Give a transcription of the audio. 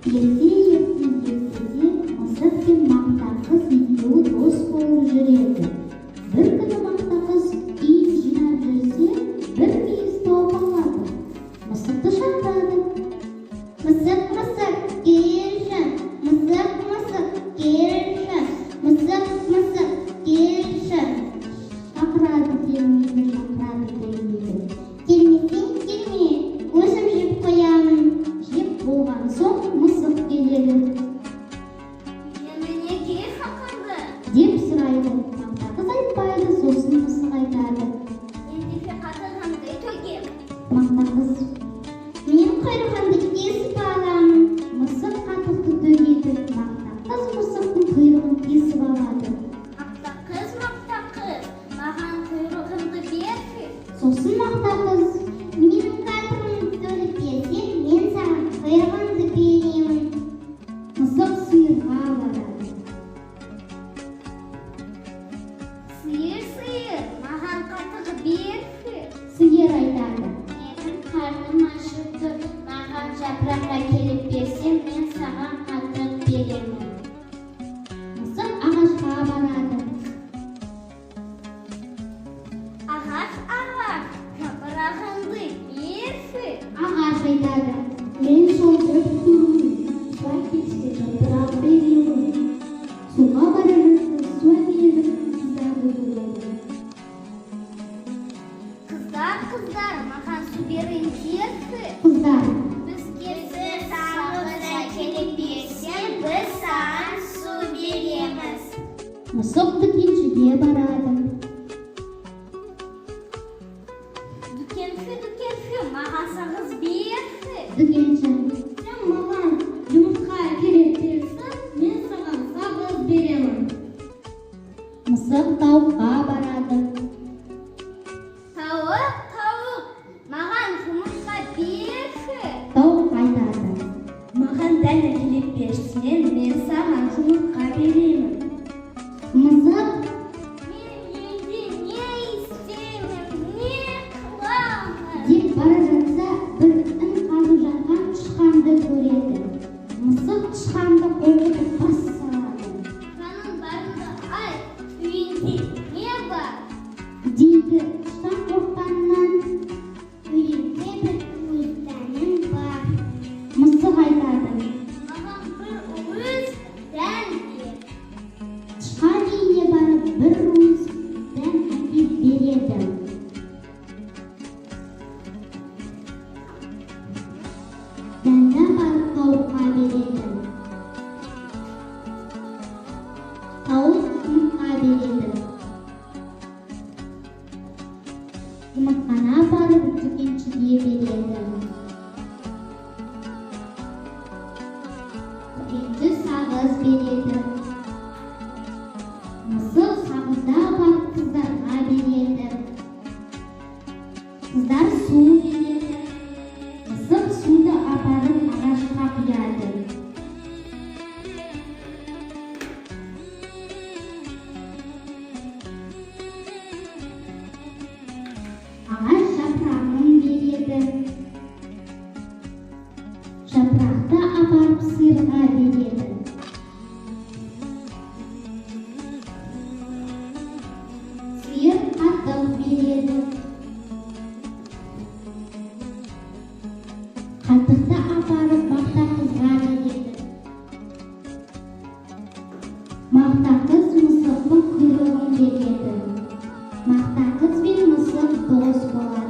Ерте-ертеде мысық пен мақта қыз екеуі дос болып жүреді. Бір күні мақта қыз ит жинап жүрсе, бір киіз тауып алады. Мысықты шақырады. Мысық, мысық, келші. Мысық, мысық, келші. Мысық, мысық, келші. Шақырады, келмейді, шақырады, келмейді. Келмесең келме, өзім жеп қоямын. Жеп болған соң мысық келеді. Мені неге шақырды? Деп сұрайды. Мақта қыз айтпайды, сосын мысық айтады. Ендеше қатырғанды төгем. Мақта қыз: мен құйрығымды кесіп аламын. Мысық қатықты төгеді. Мақта қыз мысықтың құйрығын кесіп алады. Мақта қыз, маған құйрығымды берші. Сосын мақта қыз: менің қатырымды төгіп берсең, мен саған құйрығымды беремін. Мысық сиырға барады. Сиыр, маған қатығы берші. Сиыр айтады: Менің қарным ашып тұр, маған жапырақ әкеліп берсең, мен саған қатық беремін. мысық ағашқа барады. Ағаш, жапырағыңды берші. Ағаш айтады: мен сол бір күнмін, суға кетсе жапырақ беремін. Суға бара жатса су әкеліп қыздарды көреді. Қыздар, маған су беріңдерші. Қыздар: Бізге бір сағыз әкеліп берсең, біз саған су береміз. мысық дүкеншіге барады. Дүкенші, маған сағыз берші. Дүкенші: Сен маған жұмыртқа әкеліп берсең, мен саған сағыз беремін. мысық тауыққа барады. Тауық, маған жұмыртқа берші. Тауық айтады: Маған дән әкеліп берсең, мен саған жұмыртқа беремін. мысық: Мен енді не істеймін, не қыламын? деп бара жатса, бір ін қазып жатқан тышқанды көреді. Мысық тышқанды қорқытып бас салады. Жаның барында айт, үйінде не бар? дейді. Тышқан қорыққанынан: Үйінде бір уызданым бар. мысық айтады: Маған бір уыз дән бер. тышқан үйіне барып бір уыс дән әкеп береді. Дәнді барып тауыққа береді. Тауық жұмыртқа береді. Жұмыртқаны апарып дүкеншіге береді. Дүкенші сағыз береді. Мысық сағызды апарып қыздарға береді. Қыздар су береді. Мысық суды апарып ағашқа құяды. Ағаш жапырағын береді. Жапырақты апарып сиырға береді. Сиыр қатық береді. Қатықты апарып мақта қызға береді. Мақта қыз мысықтың құйрығын береді. Мақта қыз бен мысық дос болады.